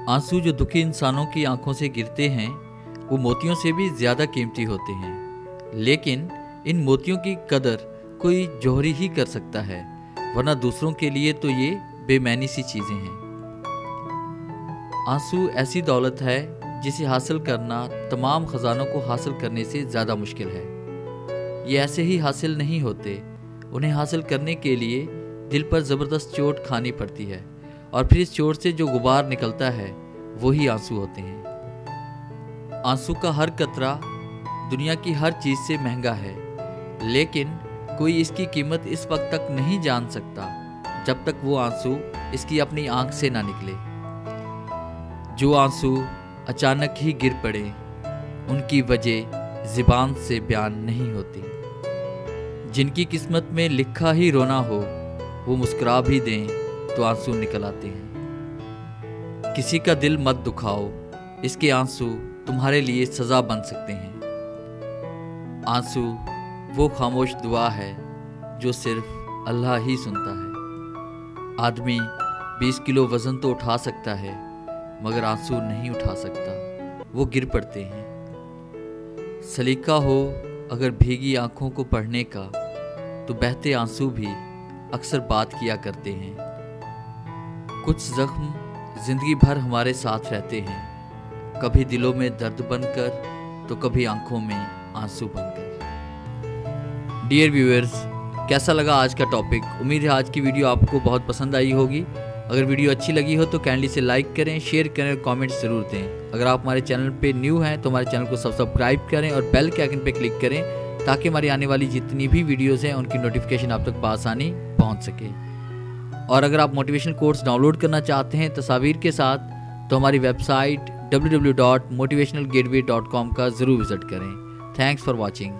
आंसू जो दुखी इंसानों की आंखों से गिरते हैं वो मोतियों से भी ज़्यादा कीमती होते हैं, लेकिन इन मोतियों की कदर कोई जौहरी ही कर सकता है, वरना दूसरों के लिए तो ये बेमैनी सी चीज़ें हैं। आंसू ऐसी दौलत है जिसे हासिल करना तमाम ख़जानों को हासिल करने से ज़्यादा मुश्किल है। ये ऐसे ही हासिल नहीं होते, उन्हें हासिल करने के लिए दिल पर ज़बरदस्त चोट खानी पड़ती है, और फिर इस चोट से जो गुबार निकलता है वही आंसू होते हैं। आंसू का हर कतरा दुनिया की हर चीज़ से महंगा है, लेकिन कोई इसकी कीमत इस वक्त तक नहीं जान सकता जब तक वो आंसू इसकी अपनी आंख से ना निकले। जो आंसू अचानक ही गिर पड़े उनकी वजह ज़ुबान से बयान नहीं होती। जिनकी किस्मत में लिखा ही रोना हो वो मुस्कुरा भी दें तो आंसू निकल आते हैं। किसी का दिल मत दुखाओ, इसके आंसू तुम्हारे लिए सज़ा बन सकते हैं। आंसू वो खामोश दुआ है जो सिर्फ अल्लाह ही सुनता है। आदमी 20 किलो वज़न तो उठा सकता है, मगर आंसू नहीं उठा सकता, वो गिर पड़ते हैं। सलीका हो अगर भीगी आंखों को पढ़ने का, तो बहते आंसू भी अक्सर बात किया करते हैं। कुछ ज़ख्म ज़िंदगी भर हमारे साथ रहते हैं, कभी दिलों में दर्द बनकर तो कभी आंखों में आंसू बनकर। डियर व्यूअर्स, कैसा लगा आज का टॉपिक? उम्मीद है आज की वीडियो आपको बहुत पसंद आई होगी। अगर वीडियो अच्छी लगी हो तो काइंडली से लाइक करें, शेयर करें और कमेंट ज़रूर दें। अगर आप हमारे चैनल पे न्यू हैं तो हमारे चैनल को सब्सक्राइब करें और बेल के आइकन पे क्लिक करें, ताकि हमारी आने वाली जितनी भी वीडियोज़ हैं उनकी नोटिफिकेशन आप तक बआसानी पहुँच सके। और अगर आप मोटिवेशनल कोर्स डाउनलोड करना चाहते हैं तस्वीर के साथ, तो हमारी वेबसाइट www.motivationalgateway.com का ज़रूर विज़िट करें। Thanks for watching.